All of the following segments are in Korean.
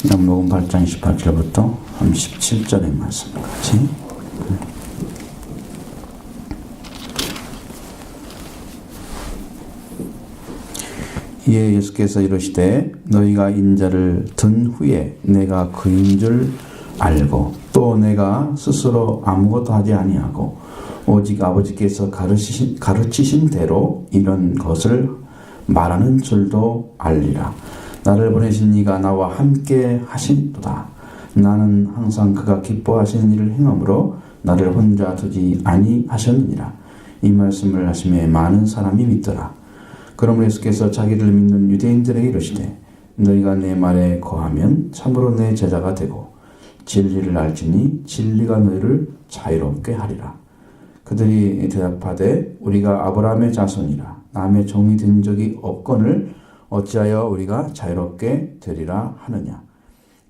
요한복음 8장 28절부터 37절의 말씀까지. 이에 예수께서 이르시되 너희가 인자를 든 후에 내가 그인 줄 알고 또 내가 스스로 아무것도 하지 아니하고 오직 아버지께서 가르치신 대로 이런 것을 말하는 줄도 알리라. 나를 보내신 이가 나와 함께 하신도다. 나는 항상 그가 기뻐하시는 일을 행함으로 나를 혼자 두지 아니하셨느니라. 이 말씀을 하심에 많은 사람이 믿더라. 그러므로 예수께서 자기를 믿는 유대인들에게 이르시되 너희가 내 말에 거하면 참으로 내 제자가 되고 진리를 알지니 진리가 너희를 자유롭게 하리라. 그들이 대답하되 우리가 아브라함의 자손이라 남의 종이 된 적이 없거늘 어찌하여 우리가 자유롭게 되리라 하느냐.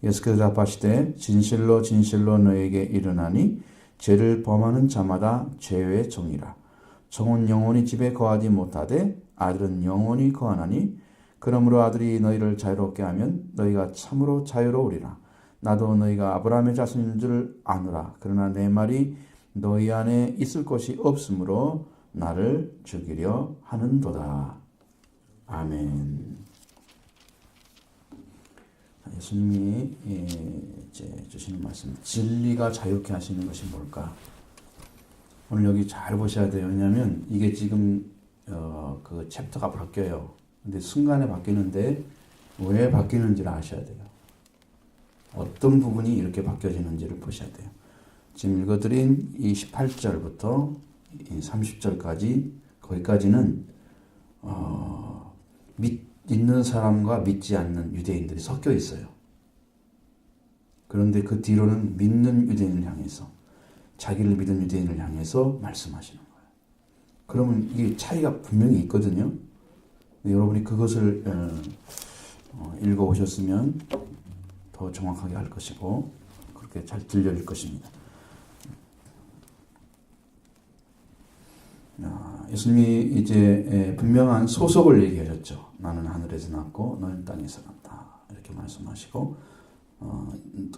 예수께서 대답하시되 진실로 진실로 너희에게 이르나니 죄를 범하는 자마다 죄의 종이라. 종은 영원히 집에 거하지 못하되 아들은 영원히 거하나니 그러므로 아들이 너희를 자유롭게 하면 너희가 참으로 자유로우리라. 나도 너희가 아브라함의 자손인 줄 아노라. 그러나 내 말이 너희 안에 있을 곳이 없으므로 나를 죽이려 하는도다. 아멘. 예수님이 이제 주시는 말씀, 진리가 자유케 하시는 것이 뭘까? 오늘 여기 잘 보셔야 돼요. 왜냐하면 이게 지금 그 챕터가 바뀌어요. 근데 순간에 바뀌는데 왜 바뀌는지를 아셔야 돼요. 어떤 부분이 이렇게 바뀌어지는지를 보셔야 돼요. 지금 읽어드린 이 18절부터 30절까지 거기까지는 믿는 사람과 믿지 않는 유대인들이 섞여 있어요. 그런데 그 뒤로는 믿는 유대인을 향해서 자기를 믿은 유대인을 향해서 말씀하시는 거예요. 그러면 이게 차이가 분명히 있거든요. 여러분이 그것을 읽어오셨으면 더 정확하게 할 것이고 그렇게 잘 들려질 것입니다. 예수님이 이제 분명한 소속을 얘기하셨죠. 나는 하늘에서 났고 너는 땅에서 났다. 이렇게 말씀하시고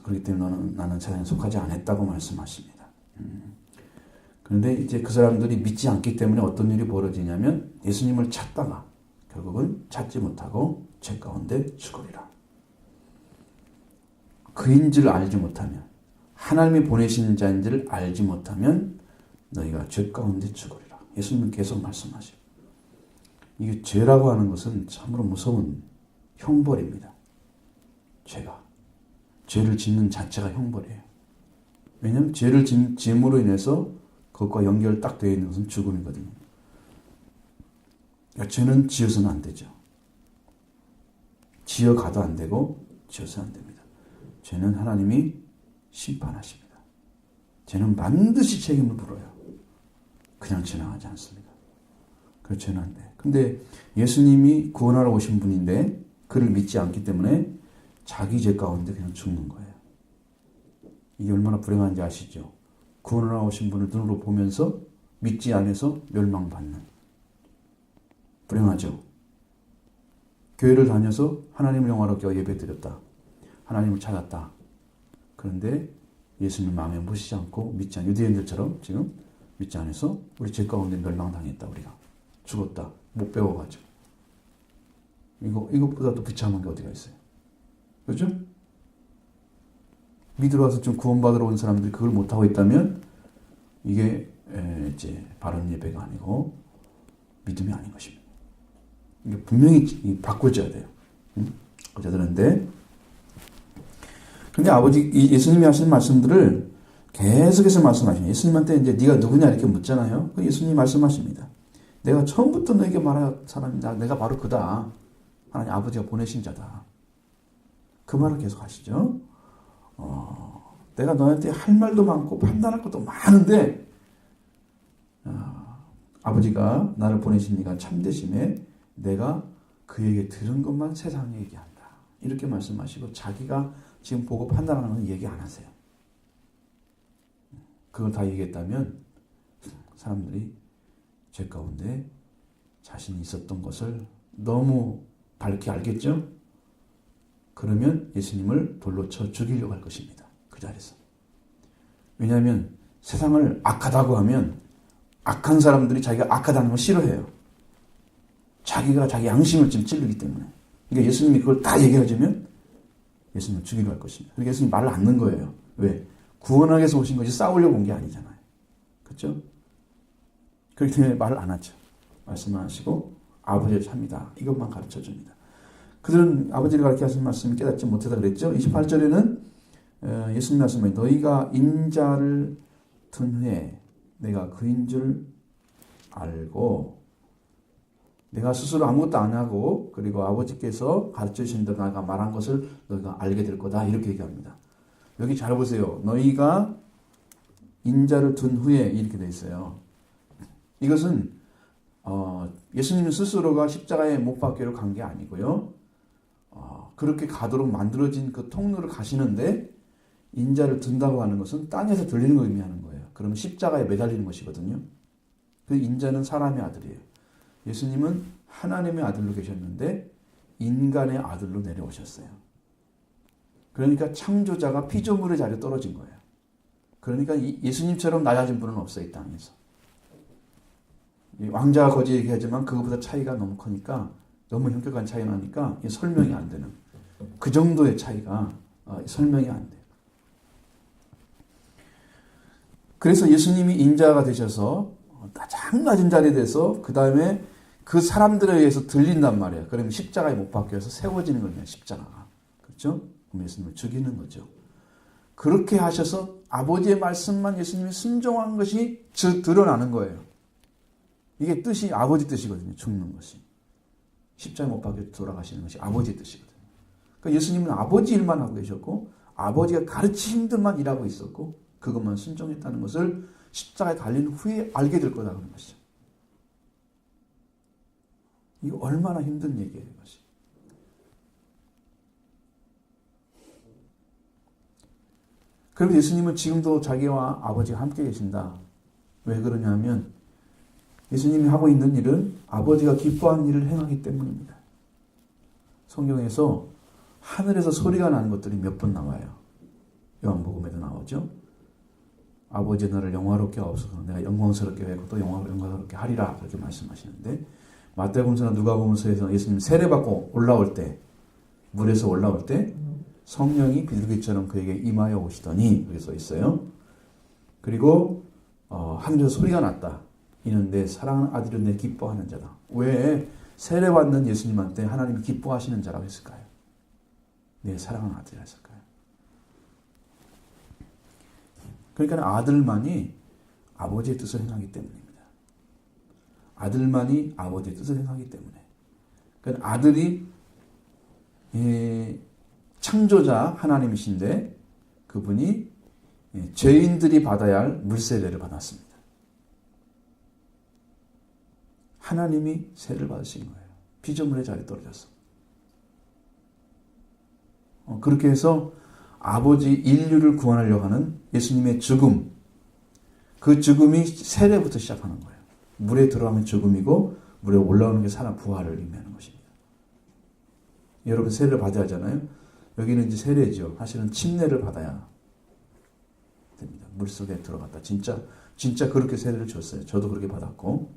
그렇기 때문에 나는 세상에 속하지 않았다고 말씀하십니다. 그런데 이제 그 사람들이 믿지 않기 때문에 어떤 일이 벌어지냐면 예수님을 찾다가 결국은 찾지 못하고 죄 가운데 죽으리라. 그인 줄 알지 못하면 하나님이 보내신 자인 줄 알지 못하면 너희가 죄 가운데 죽으리라. 예수님은 계속 말씀하셔요. 이게 죄라고 하는 것은 참으로 무서운 형벌입니다. 죄를 짓는 자체가 형벌이에요. 왜냐하면 죄를 지음으로 인해서 그것과 연결 딱 되어 있는 것은 죽음이거든요. 그러니까 죄는 지어서는 안 되죠. 지어가도 안 되고 지어서는 안 됩니다. 죄는 하나님이 심판하십니다. 죄는 반드시 책임을 물어요. 그냥 지나가지 않습니다. 그래서 죄는 안 돼. 근데 예수님이 구원하러 오신 분인데 그를 믿지 않기 때문에 자기 죄 가운데 그냥 죽는 거예요. 이게 얼마나 불행한지 아시죠? 구원하러 오신 분을 눈으로 보면서 믿지 않아서 멸망받는. 불행하죠? 교회를 다녀서 하나님을 영화롭게 예배드렸다. 하나님을 찾았다. 그런데 예수님 마음에 모시지 않고 믿지 않은 유대인들처럼 지금 믿지 않아서 우리 죄 가운데 멸망당했다. 우리가 죽었다. 못 배워가지고. 이것보다 더 비참한 게 어디가 있어요? 그렇죠? 믿으러 와서 좀 구원받으러 온 사람들이 그걸 못하고 있다면 이게 이제 바른 예배가 아니고 믿음이 아닌 것입니다. 이게 분명히 바꿔줘야 돼요. 그런데 예수님이 하신 말씀들을 계속해서 말씀하시네요. 예수님한테 이제 네가 누구냐 이렇게 묻잖아요. 예수님이 말씀하십니다. 내가 처음부터 너에게 말할 사람이다. 내가 바로 그다. 하나님 아버지가 보내신 자다. 그 말을 계속 하시죠. 내가 너한테 할 말도 많고 판단할 것도 많은데 아버지가 나를 보내신 이가 참되심에 내가 그에게 들은 것만 세상에 얘기한다. 이렇게 말씀하시고 자기가 지금 보고 판단하는 건 얘기 안 하세요. 그걸 다 얘기했다면 사람들이 죄 가운데 자신이 있었던 것을 너무 밝게 알겠죠? 그러면 예수님을 돌로 쳐 죽이려고 할 것입니다. 그 자리에서. 왜냐하면 세상을 악하다고 하면 악한 사람들이 자기가 악하다는 걸 싫어해요. 자기가 자기 양심을 지금 찔르기 때문에. 그러니까 예수님이 그걸 다 얘기해주면 예수님을 죽이려 할 것입니다. 그러니까 예수님 말을 안 넣는 거예요. 왜? 구원하기 위해서 오신 것이 싸우려고 온 게 아니잖아요. 그렇죠? 그렇기 때문에 말을 안 하죠. 말씀 안 하시고 아버지를 찹니다. 이것만 가르쳐 줍니다. 그들은 아버지를 가르쳐 하신 말씀을 깨닫지 못하다 그랬죠. 28절에는 예수님 말씀에 너희가 인자를 든 후에 내가 그인 줄 알고 내가 스스로 아무것도 안 하고 그리고 아버지께서 가르쳐 주신 대로 내가 말한 것을 너희가 알게 될 거다. 이렇게 얘기합니다. 여기 잘 보세요. 너희가 인자를 둔 후에 이렇게 돼 있어요. 이것은 예수님 스스로가 십자가에 못 박기로 간 게 아니고요. 그렇게 가도록 만들어진 그 통로를 가시는데 인자를 둔다고 하는 것은 땅에서 들리는 걸 의미하는 거예요. 그러면 십자가에 매달리는 것이거든요. 그 인자는 사람의 아들이에요. 예수님은 하나님의 아들로 계셨는데 인간의 아들로 내려오셨어요. 그러니까 창조자가 피조물의 자리에 떨어진 거예요. 그러니까 예수님처럼 낮아진 분은 없어요. 이 땅에서. 왕자가 거지 얘기하지만 그것보다 차이가 너무 크니까 너무 현격한 차이가 나니까 설명이 안 되는 그 정도의 차이가 설명이 안 돼요. 그래서 예수님이 인자가 되셔서 가장 낮은 자리에 대해서 그 다음에 그 사람들에 의해서 들린단 말이에요. 그러면 십자가에 못 박혀서 세워지는 거예요. 십자가가. 그렇죠? 그럼 예수님을 죽이는 거죠. 그렇게 하셔서 아버지의 말씀만 예수님이 순종한 것이 드러나는 거예요. 이게 뜻이 아버지 뜻이거든요. 죽는 것이. 십자가에 못 박혀 돌아가시는 것이 아버지의 뜻이거든요. 그러니까 예수님은 아버지 일만 하고 계셨고 아버지가 가르치신 대로만 일하고 있었고 그것만 순종했다는 것을 십자가에 달린 후에 알게 될 거다 그런 것이죠. 이거 얼마나 힘든 얘기예요. 이것이. 그리고 예수님은 지금도 자기와 아버지가 함께 계신다. 왜 그러냐면 예수님이 하고 있는 일은 아버지가 기뻐하는 일을 행하기 때문입니다. 성경에서 하늘에서 소리가 나는 것들이 몇 번 나와요. 요한복음에도 나오죠. 아버지 너를 영화롭게 하옵소서 내가 영광스럽게 하고 또 영광스럽게 하리라 그렇게 말씀하시는데 마태복음서나 누가복음서에서 예수님 세례받고 올라올 때 물에서 올라올 때 성령이 비둘기처럼 그에게 임하여 오시더니 그렇게 써 있어요. 그리고 하늘에서 소리가 났다. 이는 내 사랑하는 아들은 내 기뻐하는 자다. 왜 세례받는 예수님한테 하나님이 기뻐하시는 자라고 했을까요? 내 사랑하는 아들이라 했을까요? 그러니까 아들만이 아버지의 뜻을 행하기 때문입니다. 아들만이 아버지의 뜻을 행하기 때문에. 그러니까 아들이 창조자 하나님이신데 그분이 죄인들이 받아야 할 물세례를 받았습니다. 하나님이 세례를 받으신 거예요. 피조물의 자리에 떨어져서. 그렇게 해서 아버지 인류를 구원하려고 하는 예수님의 죽음, 그 죽음이 세례부터 시작하는 거예요. 물에 들어가면 죽음이고 물에 올라오는 게 살아 부활을 의미하는 것입니다. 여러분 세례를 받아야 하잖아요. 여기는 이제 세례죠. 사실은 침례를 받아야 됩니다. 물속에 들어갔다. 진짜 그렇게 세례를 줬어요. 저도 그렇게 받았고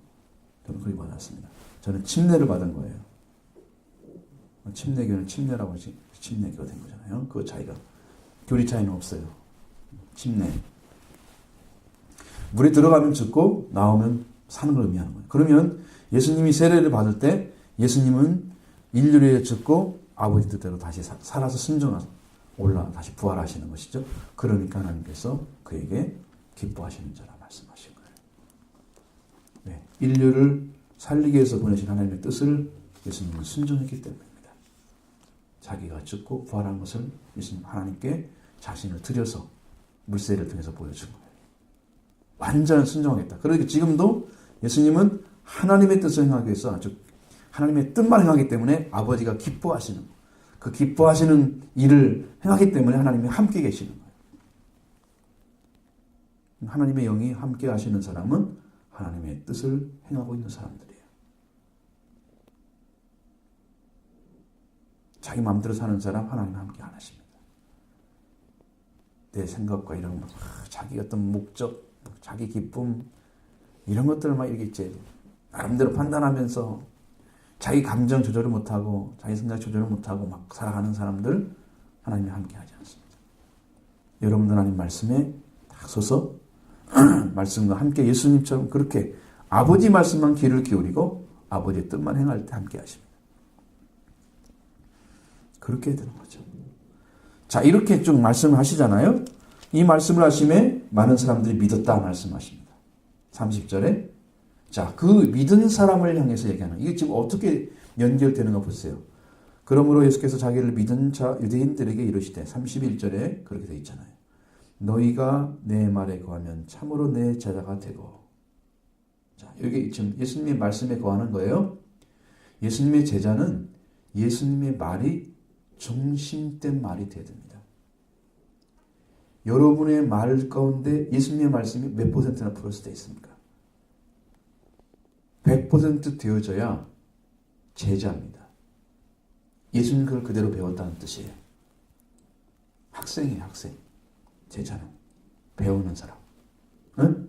저는 그렇게 받았습니다. 저는 침례를 받은 거예요. 침례교는 침례라고 하지 침례교가 된 거잖아요. 그 차이가 교리 차이는 없어요. 침례. 물에 들어가면 죽고 나오면 사는 걸 의미하는 거예요. 그러면 예수님이 세례를 받을 때 예수님은 인류를 위해 죽고 아버지 뜻대로 다시 살아서 순종해서 다시 부활하시는 것이죠. 그러니까 하나님께서 그에게 기뻐하시는 자라 말씀하신 거예요. 네. 인류를 살리기 위해서 보내신 하나님의 뜻을 예수님은 순종했기 때문입니다. 자기가 죽고 부활한 것을 예수님 하나님께 자신을 드려서 물세례를 통해서 보여준 거예요. 완전 순종하겠다. 그러니까 지금도 예수님은 하나님의 뜻을 행하기 위해서 아주 하나님의 뜻만 행하기 때문에 아버지가 기뻐하시는 그 기뻐하시는 일을 행하기 때문에 하나님이 함께 계시는 거예요. 하나님의 영이 함께 하시는 사람은 하나님의 뜻을 행하고 있는 사람들이에요. 자기 마음대로 사는 사람 하나님과 함께 안 하십니다. 내 생각과 이런 자기 어떤 목적, 자기 기쁨 이런 것들을 막 이렇게 이제 나름대로 판단하면서 자기 감정 조절을 못하고 자기 생각 조절을 못하고 막 살아가는 사람들 하나님이 함께 하지 않습니다. 여러분들 하나님 말씀에 딱 서서 말씀과 함께 예수님처럼 그렇게 아버지 말씀만 귀를 기울이고 아버지의 뜻만 행할 때 함께 하십니다. 그렇게 되는 거죠. 자, 이렇게 쭉 말씀을 하시잖아요. 이 말씀을 하심에 많은 사람들이 믿었다 말씀하십니다. 30절에 자, 그 믿은 사람을 향해서 얘기하는 이게 지금 어떻게 연결되는가 보세요. 그러므로 예수께서 자기를 믿은 자 유대인들에게 이르시되 31절에 그렇게 되어 있잖아요. 너희가 내 말에 거하면 참으로 내 제자가 되고. 자, 여기 지금 예수님의 말씀에 거하는 거예요. 예수님의 제자는 예수님의 말이 중심된 말이 되어야 됩니다. 여러분의 말 가운데 예수님의 말씀이 몇 %나 플러스 되어 있습니까? 100% 되어져야 제자입니다. 예수님 그걸 그대로 배웠다는 뜻이에요. 학생이에요, 학생. 제자는 배우는 사람. 응?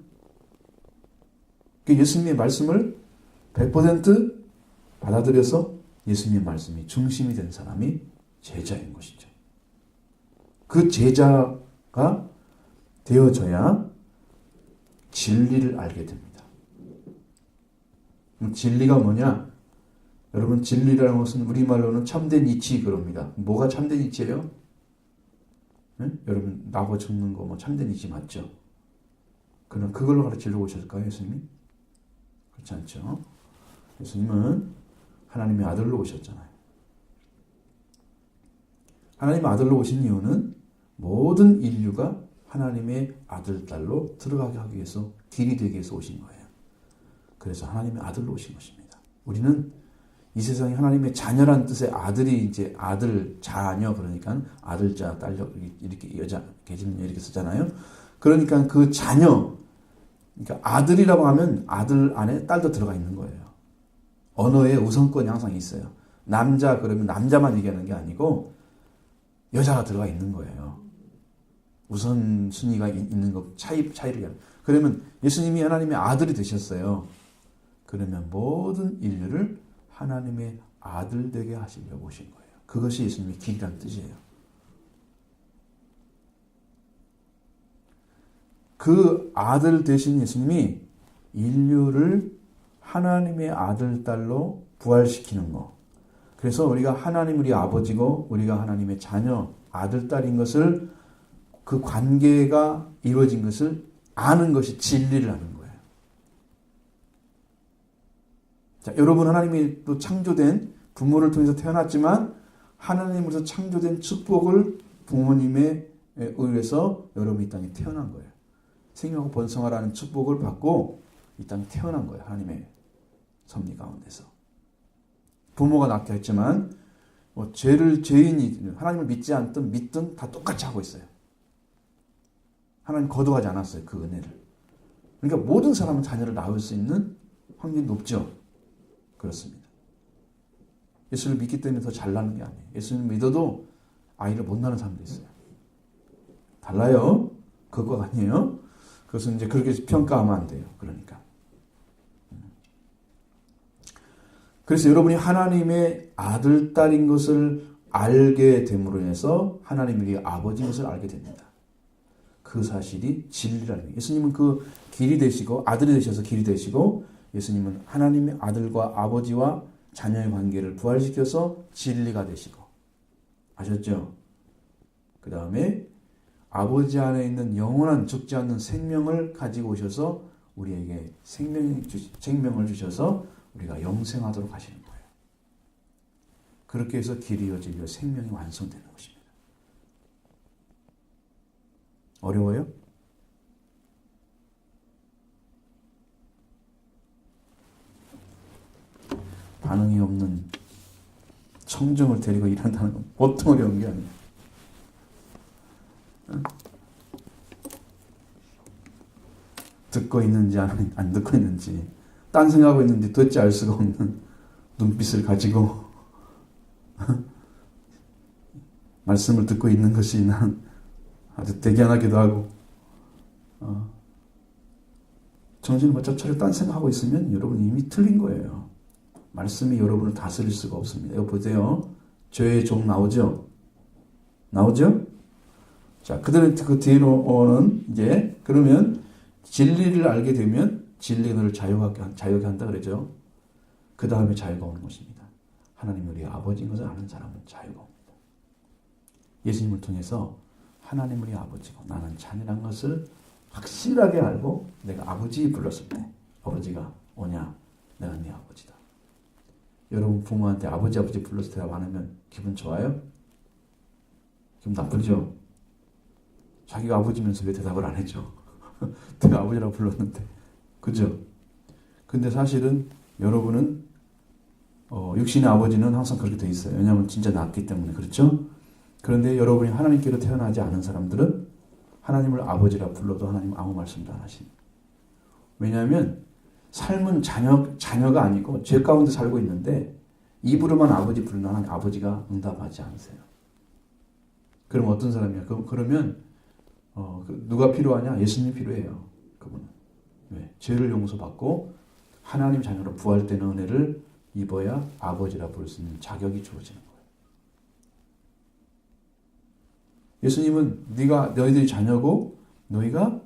예수님의 말씀을 100% 받아들여서 예수님의 말씀이 중심이 된 사람이 제자인 것이죠. 그 제자가 되어져야 진리를 알게 됩니다. 진리가 뭐냐? 여러분, 진리라는 것은 우리말로는 참된 이치 그럽니다. 뭐가 참된 이치예요? 네? 여러분, 나고 죽는 거 뭐 참된 이치 맞죠? 그럼 그걸로 가르치려고 오셨을까요, 예수님이? 그렇지 않죠? 예수님은 하나님의 아들로 오셨잖아요. 하나님의 아들로 오신 이유는 모든 인류가 하나님의 아들, 딸로 들어가게 하기 위해서 길이 되기 위해서 오신 거예요. 그래서 하나님의 아들로 오신 것입니다. 우리는 이 세상에 하나님의 자녀란 뜻의 아들이 이제 아들, 자녀 그러니까 아들자, 딸려 이렇게 여자 계시는 이렇게 쓰잖아요. 그러니까 그 자녀, 그러니까 아들이라고 하면 아들 안에 딸도 들어가 있는 거예요. 언어의 우선권이 항상 있어요. 남자 그러면 남자만 얘기하는 게 아니고 여자가 들어가 있는 거예요. 우선순위가 있는 거 차이를 얘기하는. 그러면 예수님이 하나님의 아들이 되셨어요. 그러면 모든 인류를 하나님의 아들 되게 하시려고 오신 거예요. 그것이 예수님의 길이라는 뜻이에요. 그 아들 되신 예수님이 인류를 하나님의 아들, 딸로 부활시키는 거. 그래서 우리가 하나님 우리 아버지고 우리가 하나님의 자녀, 아들, 딸인 것을 그 관계가 이루어진 것을 아는 것이 진리를 아는 거예요. 자, 여러분 하나님이 또 창조된 부모를 통해서 태어났지만 하나님으로서 창조된 축복을 부모님에 의해서 여러분이 이 땅에 태어난 거예요. 생명하고 번성하라는 축복을 받고 이 땅에 태어난 거예요. 하나님의 섭리 가운데서. 부모가 낳게 했지만 뭐 죄인이 하나님을 믿지 않든 믿든 다 똑같이 하고 있어요. 하나님 거둬가지 않았어요. 그 은혜를. 그러니까 모든 사람은 자녀를 낳을 수 있는 확률이 높죠. 그렇습니다. 예수를 믿기 때문에 더 잘나는 게 아니에요. 예수를 믿어도 아이를 못 낳는 사람도 있어요. 달라요. 그거 아니에요. 그것은 이제 그렇게 평가하면 안 돼요. 그러니까. 그래서 여러분이 하나님의 아들, 딸인 것을 알게 됨으로 인해서 하나님이 아버지인 것을 알게 됩니다. 그 사실이 진리라는 거예요. 예수님은 그 길이 되시고 아들이 되셔서 길이 되시고 예수님은 하나님의 아들과 아버지와 자녀의 관계를 부활시켜서 진리가 되시고 아셨죠? 그 다음에 아버지 안에 있는 영원한 죽지 않는 생명을 가지고 오셔서 우리에게 생명을 주셔서 우리가 영생하도록 하시는 거예요. 그렇게 해서 길이 이어지며 생명이 완성되는 것입니다. 어려워요? 반응이 없는 청중을 데리고 일한다는 건 보통 어려운 게 아니에요. 듣고 있는지 안 듣고 있는지 딴 생각하고 있는지 도대체 알 수가 없는 눈빛을 가지고 말씀을 듣고 있는 것이 난 아주 대견하기도 하고, 정신을 바짝 차려 딴 생각하고 있으면 여러분이 이미 틀린 거예요. 말씀이 여러분을 다스릴 수가 없습니다. 이거 보세요. 죄의 종 나오죠? 나오죠? 자, 그 뒤로는 이제, 그러면 진리를 알게 되면 진리가 너를 자유하게 한다 그러죠? 그 다음에 자유가 오는 것입니다. 하나님이 우리 아버지인 것을 아는 사람은 자유가 옵니다. 예수님을 통해서 하나님 우리 아버지고 나는 자녀란 것을 확실하게 알고 내가 아버지 불렀을 때 아버지가 오냐? 내가 네 아버지다. 여러분 부모한테 아버지 불러서 대답 안 하면 기분 좋아요? 기분 나쁘죠? 자기가 아버지면서 왜 대답을 안 했죠? 내가 아버지라고 불렀는데. 그죠? 근데 사실은 여러분은 육신의 아버지는 항상 그렇게 돼 있어요. 왜냐하면 진짜 낳았기 때문에. 그렇죠? 그런데 여러분이 하나님께로 태어나지 않은 사람들은 하나님을 아버지라 불러도 하나님 아무 말씀도 안 하십니다. 왜냐하면 삶은 자녀가 아니고 죄 가운데 살고 있는데 입으로만 아버지 부르는 하나님 아버지가 응답하지 않으세요. 그럼 어떤 사람이야? 그러면 누가 필요하냐? 예수님이 필요해요. 그분은. 왜? 죄를 용서받고 하나님 자녀로 부활되는 은혜를 입어야 아버지라 부를 수 있는 자격이 주어지는 거예요. 예수님은 너희들이 자녀고 너희가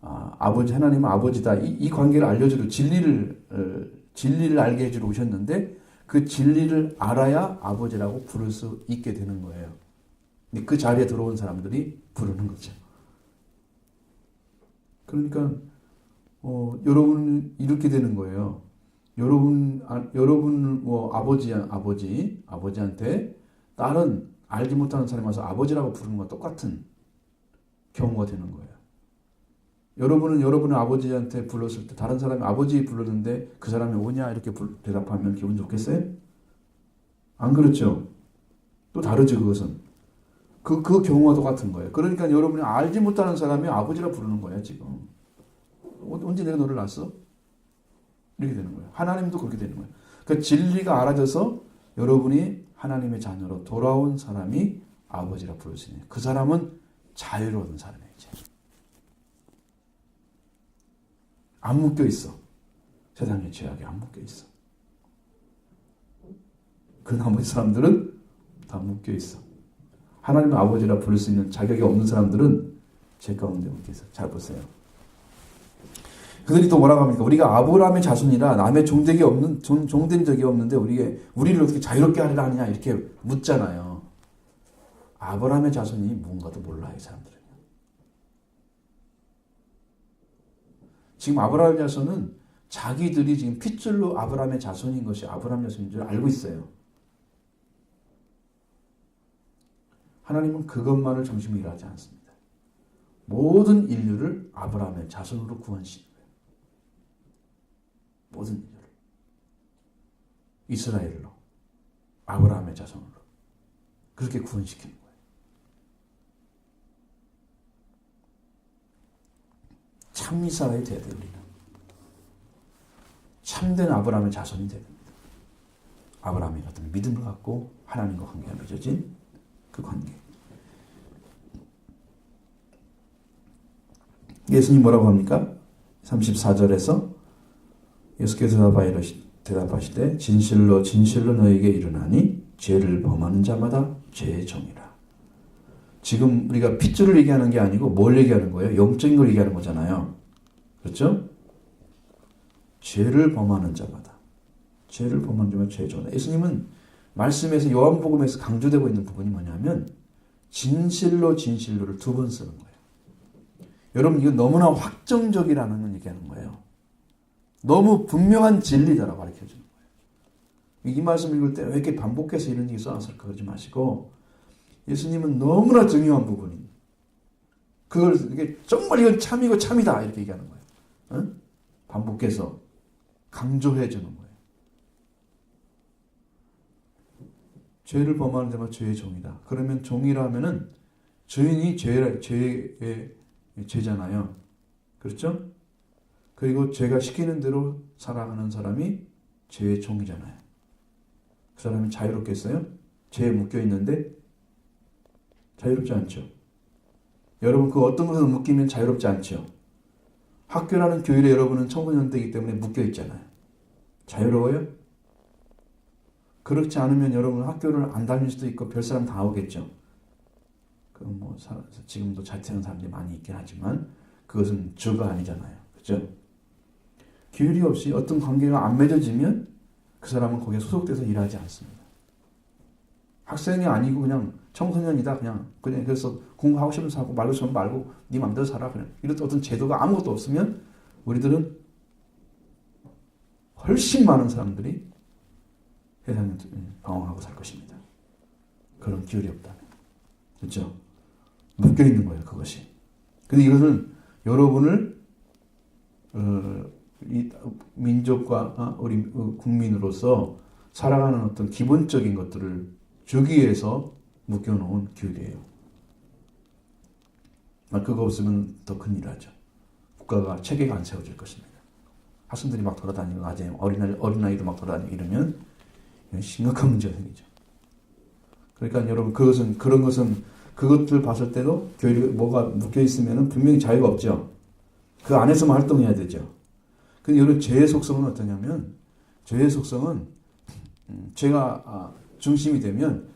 아버지 하나님은 아버지다. 이 관계를 알려주려 진리를 알게 해주러 오셨는데 그 진리를 알아야 아버지라고 부를 수 있게 되는 거예요. 그 자리에 들어온 사람들이 부르는 거죠. 그러니까 여러분은 이렇게 되는 거예요. 여러분 뭐 아버지한테 다른 알지 못하는 사람이 와서 아버지라고 부르는 것과 똑같은 경우가 되는 거예요. 여러분은 여러분의 아버지한테 불렀을 때 다른 사람이 아버지 불렀는데 그 사람이 오냐 이렇게 대답하면 기분 좋겠어요? 안 그렇죠? 또 다르죠 그것은. 그 경우가 똑같은 거예요. 그러니까 여러분이 알지 못하는 사람이 아버지라 부르는 거야 지금. 언제 내가 너를 낳았어? 이렇게 되는 거예요. 하나님도 그렇게 되는 거예요. 그 진리가 알아져서 여러분이 하나님의 자녀로 돌아온 사람이 아버지라 부를 수 있는 그 사람은 자유로운 사람이에요. 이제. 안 묶여 있어. 세상의 죄악에 안 묶여 있어. 그 나머지 사람들은 다 묶여 있어. 하나님의 아버지라 부를 수 있는 자격이 없는 사람들은 죄 가운데 묶여 있어. 잘 보세요. 그들이 또 뭐라고 합니까? 우리가 아브라함의 자손이라 남의 종된 적이 없는데 우리를 어떻게 자유롭게 하리라 하느냐 이렇게 묻잖아요. 아브라함의 자손이 뭔가도 몰라요, 이 사람들은. 지금 아브라함의 자손은 자기들이 지금 핏줄로 아브라함의 자손인 것이 아브라함 자손인 줄 알고 있어요. 하나님은 그것만을 중심으로 일하지 않습니다. 모든 인류를 아브라함의 자손으로 구원시키는 거예요. 모든 인류를. 이스라엘로. 아브라함의 자손으로. 그렇게 구원시키는 거예요. 참 이스라엘이 돼야 돼요, 우리는. 참된 아브라함의 자손이 돼야 됩니다. 아브라함이 같은 믿음을 갖고 하나님과 관계가 맺어진 그 관계. 예수님 뭐라고 합니까? 34절에서 예수께서 대답하시되 진실로 진실로 너에게 이르나니 죄를 범하는 자마다 죄의 종이라. 지금 우리가 핏줄을 얘기하는 게 아니고 뭘 얘기하는 거예요? 영적인 걸 얘기하는 거잖아요. 그렇죠? 죄를 범하는 자마다. 죄를 범하는 자마다 죄의 종이라. 예수님은 말씀에서 요한복음에서 강조되고 있는 부분이 뭐냐면 진실로 진실로를 2번 쓰는 거예요. 여러분 이거 너무나 확정적이라는 걸 얘기하는 거예요. 너무 분명한 진리다라고 가르쳐주는 거예요. 이 말씀 읽을 때 왜 이렇게 반복해서 이런 얘기 써놨을까 그러지 마시고 예수님은 너무나 중요한 부분이 그걸 이게 정말 이건 참이고 참이다 이렇게 얘기하는 거예요. 응? 반복해서 강조해 주는 거예요. 죄를 범하는 자마다 죄의 종이다. 그러면 종이라 하면은 주인이 죄잖아요. 그렇죠? 그리고 죄가 시키는 대로 살아가는 사람이 죄의 종이잖아요. 그 사람이 자유롭겠어요? 죄에 묶여 있는데 자유롭지 않죠. 여러분 그 어떤 것을 묶이면 자유롭지 않죠. 학교라는 교율에 여러분은 청소년대이기 때문에 묶여 있잖아요. 자유로워요? 그렇지 않으면 여러분 학교를 안 다닐 수도 있고 별 사람 다 오겠죠. 지금도 자퇴하는 사람들이 많이 있긴 하지만 그것은 주가 아니잖아요. 그죠? 규율이 없이 어떤 관계가 안 맺어지면 그 사람은 거기에 소속돼서 일하지 않습니다. 학생이 아니고 그냥 청소년이다. 그냥 그래서 공부하고 싶으면서 하고 말고 싶으면 말고 네 맘대로 살아. 그냥 이런 어떤 제도가 아무것도 없으면 우리들은 훨씬 많은 사람들이 세상에 방황하고 살 것입니다. 그런 규율이 없다면. 그렇죠? 묶여 있는 거예요, 그것이. 근데 이것은 여러분을 이 민족과 우리 국민으로서 살아가는 어떤 기본적인 것들을 주기 위해서 묶여놓은 규율이에요. 그거 없으면 더 큰일 하죠. 국가가 체계가 안 세워질 것입니다. 학생들이 막 돌아다니고 낮에 어린아이도 막 돌아다니고 이러면 심각한 문제가 생기죠. 그러니까 여러분 그런 것은 그것들 봤을 때도 교육이 뭐가 묶여 있으면 분명히 자유가 없죠. 그 안에서만 활동해야 되죠. 근데 여러분 죄의 속성은 어떠냐면 죄의 속성은 죄가 중심이 되면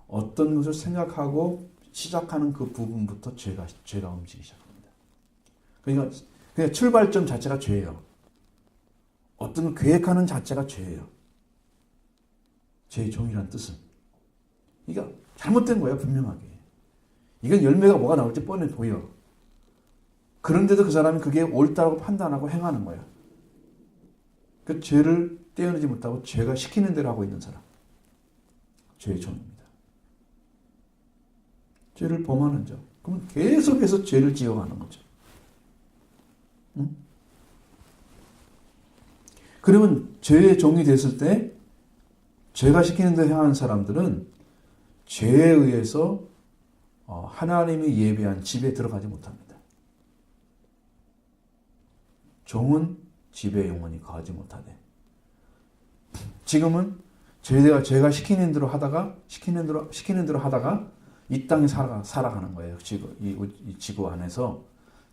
어떤 것을 생각하고 시작하는 그 부분부터 죄가 움직이기 시작합니다. 그러니까 그냥 출발점 자체가 죄예요. 어떤 걸 계획하는 자체가 죄예요. 죄의 종이라는 뜻은. 그러니까 잘못된 거예요, 분명하게. 이건 열매가 뭐가 나올지 뻔히 보여. 그런데도 그 사람이 그게 옳다고 판단하고 행하는 거예요. 그 죄를 떼어내지 못하고 죄가 시키는 대로 하고 있는 사람. 죄의 종입니다. 죄를 범하는 자. 그러면 계속해서 죄를 지어가는 거죠. 응? 그러면 죄의 종이 됐을 때 죄가 시키는 대로 행하는 사람들은 죄에 의해서 하나님이 예비한 집에 들어가지 못합니다. 종은 집에 영원히 거하지 못하되. 지금은 제가 시키는 대로 하다가 이 땅에 살아가는 거예요. 이 지구 안에서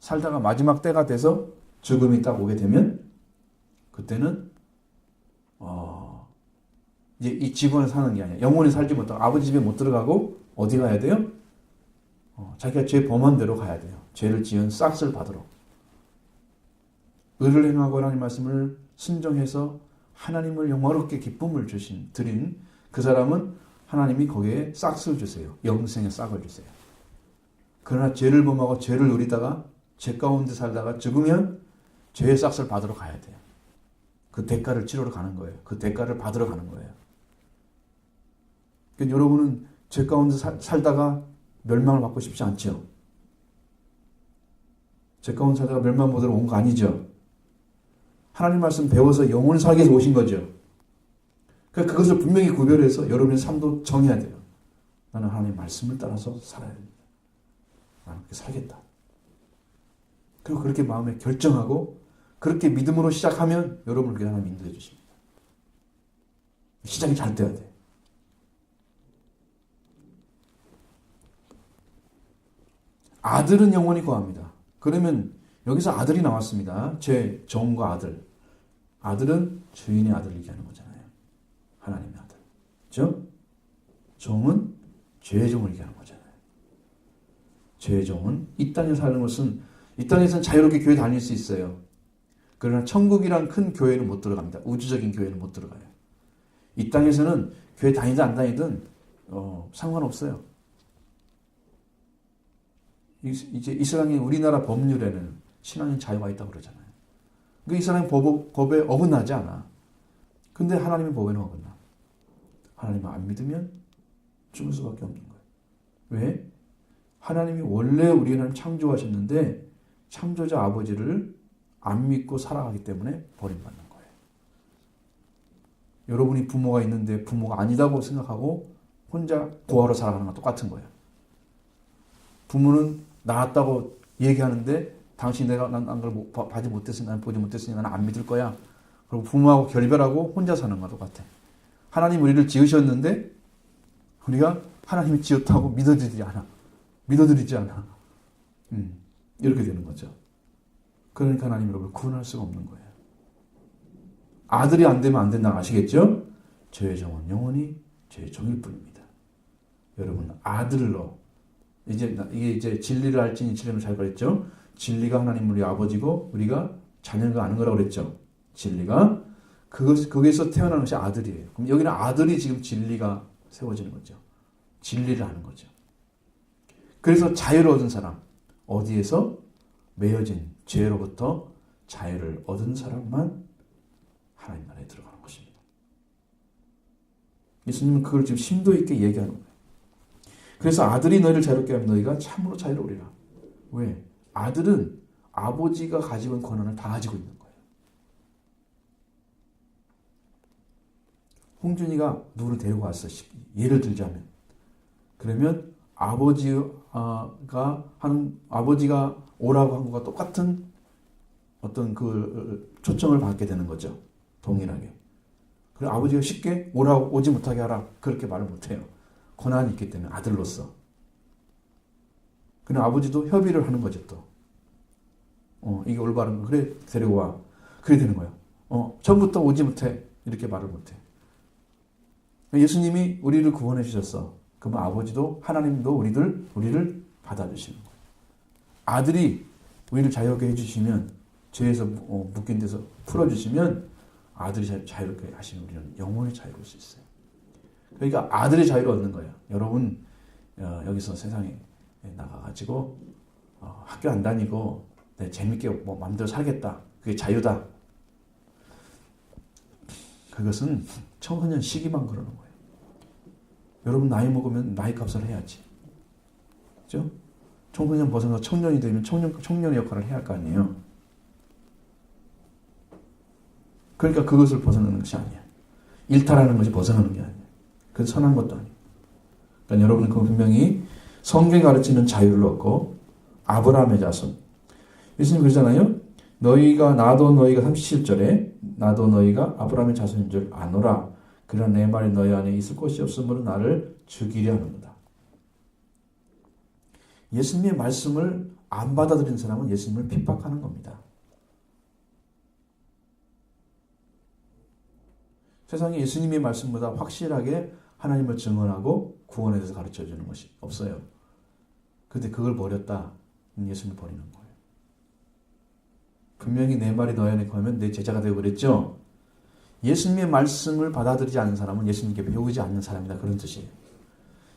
살다가 마지막 때가 돼서 죽음이 딱 오게 되면 그때는 이제 이 지구 안에 사는 게 아니야. 영원히 살지 못하고 아버지 집에 못 들어가고 어디 가야 돼요? 자기가 죄 범한 대로 가야 돼요. 죄를 지은 싹을 받으러. 의를 행하고 하나님 말씀을 순종해서 하나님을 영화롭게 기쁨을 드린 그 사람은 하나님이 거기에 싹을 주세요. 영생의 싹을 주세요. 그러나 죄를 범하고 죄를 누리다가 죄 가운데 살다가 죽으면 죄의 싹을 받으러 가야 돼요. 그 대가를 치러러 가는 거예요. 그 대가를 받으러 가는 거예요. 그러니까 여러분은 죄 가운데 살다가 멸망을 받고 싶지 않죠? 죄 가운데 살다가 멸망 받으러 온 거 아니죠? 하나님 말씀 배워서 영혼을 살기 위해서 오신 거죠. 그러니까 그것을 분명히 구별해서 여러분의 삶도 정해야 돼요. 나는 하나님의 말씀을 따라서 살아야 됩니다. 나는 그렇게 살겠다. 그리고 그렇게 마음에 결정하고 그렇게 믿음으로 시작하면 여러분을 그렇게 하나님 인도해 주십니다. 시작이 잘 돼야 돼. 아들은 영원히 거합니다. 그러면 여기서 아들이 나왔습니다. 제 종과 아들. 아들은 주인의 아들을 얘기하는 거잖아요. 하나님의 아들. 그렇죠? 종은 죄의 종을 얘기하는 거잖아요. 죄의 종은 이 땅에 사는 것은 이 땅에서는 자유롭게 교회 다닐 수 있어요. 그러나 천국이란 큰 교회는 못 들어갑니다. 우주적인 교회는 못 들어가요. 이 땅에서는 교회 다니든 안 다니든 상관없어요. 이제 이스라엘 우리나라 법률에는 신앙인 자유가 있다고 그러잖아요. 그러니까 이스라엘 법에 어긋나지 않아. 근데 하나님의 법에는 어긋나. 하나님을 안 믿으면 죽을 수밖에 없는 거예요. 왜? 하나님이 원래 우리 하나님 창조하셨는데 창조자 아버지를 안 믿고 살아가기 때문에 버림받는 거예요. 여러분이 부모가 있는데 부모가 아니다고 생각하고 혼자 고아로 살아가는 건 똑같은 거예요. 부모는 낳았다고 얘기하는데 당신 내가 난 그걸 보지 못했으니 난 보지 못했으니 나는 안 믿을 거야. 그리고 부모하고 결별하고 혼자 사는 거와 똑같아. 하나님 우리를 지으셨는데 우리가 하나님이 지었다고 믿어지지 않아. 믿어드리지 않아. 이렇게 되는 거죠. 그러니까 하나님 여러분을 구원할 수가 없는 거예요. 아들이 안 되면 안 된다고 아시겠죠? 저의 종은 영원히 저의 종일 뿐입니다. 여러분 아들로 이게 이제 진리를 알지니 진리를 잘 그랬죠? 진리가 하나님 우리 아버지고 우리가 자녀가 아는 거라고 그랬죠. 진리가 거기서 태어나는 것이 아들이에요. 그럼 여기는 아들이 지금 진리가 세워지는 거죠. 진리를 아는 거죠. 그래서 자유를 얻은 사람 어디에서 매여진 죄로부터 자유를 얻은 사람만 하나님 나라에 들어가는 것입니다. 예수님은 그걸 지금 심도 있게 얘기하는 거예요. 그래서 아들이 너희를 자유롭게 하면 너희가 참으로 자유로우리라. 왜? 아들은 아버지가 가지고 있는 권한을 다 가지고 있는 거예요. 홍준이가 누구를 데리고 왔어. 예를 들자면. 그러면 아버지가 오라고 한 것과 똑같은 어떤 그 초청을 받게 되는 거죠. 동일하게. 그리고 아버지가 쉽게 오지 못하게 하라. 그렇게 말을 못해요. 권한이 있기 때문에 아들로서. 그럼 아버지도 협의를 하는 거죠 또. 이게 올바른 거. 그래 데리고 와. 그래 되는 거예요. 처음부터 오지 못해. 이렇게 말을 못해. 예수님이 우리를 구원해 주셨어. 그러면 아버지도 하나님도 우리를 받아주시는 거예요. 아들이 우리를 자유롭게 해주시면 죄에서 묶인 데서 풀어주시면 아들이 자유롭게 하시면 우리는 영원히 자유로울 수 있어요. 그러니까 아들의 자유를 얻는 거예요. 여러분 여기서 세상에 나가가지고 학교 안 다니고 재밌게 마음대로 살겠다. 그게 자유다. 그것은 청소년 시기만 그러는 거예요. 여러분 나이 먹으면 나이 값을 해야지. 그죠? 청소년 벗어나서 청년이 되면 청년의 역할을 해야 할 거 아니에요. 그러니까 그것을 벗어나는 것이 아니야. 일탈하는 것이 벗어나는 게 아니야. 그건 선한 것도 아니에요. 그러니까 여러분은 그 분명히 성경이 가르치는 자유를 얻고 아브라함의 자손. 예수님 그러잖아요. 나도 너희가 37절에 나도 너희가 아브라함의 자손인 줄 아노라. 그러나 내 말이 너희 안에 있을 곳이 없으므로 나를 죽이려 하는구나. 예수님의 말씀을 안 받아들인 사람은 예수님을 핍박하는 겁니다. 세상에 예수님의 말씀보다 확실하게 하나님을 증언하고 구원에 대해서 가르쳐주는 것이 없어요. 근데 그걸 버렸다. 예수님을 버리는 거예요. 분명히 내 말이 너희 안에 거하면 내 제자가 되고 그랬죠. 예수님의 말씀을 받아들이지 않는 사람은 예수님께 배우지 않는 사람이다. 그런 뜻이에요.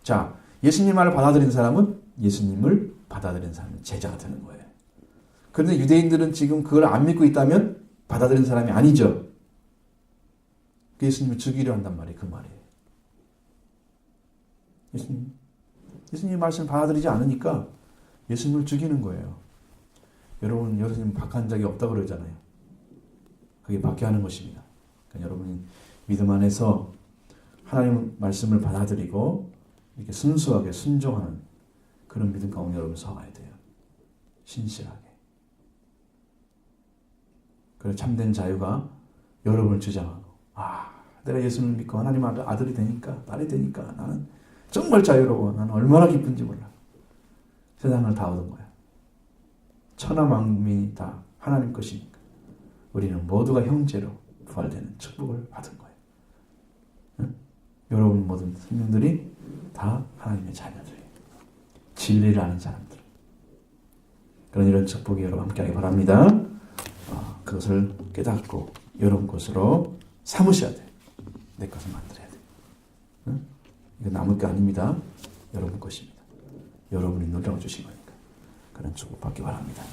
자, 예수님 말을 받아들인 사람은 예수님을 받아들인 사람은 제자가 되는 거예요. 그런데 유대인들은 지금 그걸 안 믿고 있다면 받아들인 사람이 아니죠. 예수님을 죽이려 한단 말이에요. 그 말이에요. 예수님의 말씀을 받아들이지 않으니까 예수님을 죽이는 거예요. 여러분, 예수님 박한 적이 없다고 그러잖아요. 그게 박해하는 것입니다. 그러니까 여러분이 믿음 안에서 하나님 말씀을 받아들이고 이렇게 순수하게 순종하는 그런 믿음 가운데 여러분 서가야 돼요. 신실하게. 그래서 참된 자유가 여러분을 주장하고 내가 예수님을 믿고 하나님 아들이 되니까 딸이 되니까 나는 정말 자유로워. 나는 얼마나 기쁜지 몰라. 세상을 다 얻은 거야. 천하 만민이 다 하나님 것이니까 우리는 모두가 형제로 부활되는 축복을 받은 거예요. 응? 여러분 모든 성령들이 다 하나님의 자녀들이에요. 진리를 아는 사람들. 그런 이런 축복이 여러분 함께하기 바랍니다. 그것을 깨닫고 여러분 것으로 삼으셔야 돼요. 내 것을 만들어야 돼요. 응? 이거 남의 게 아닙니다. 여러분 것입니다. 여러분이 놀라워 주신 거니까. 그런 축복 받기 바랍니다.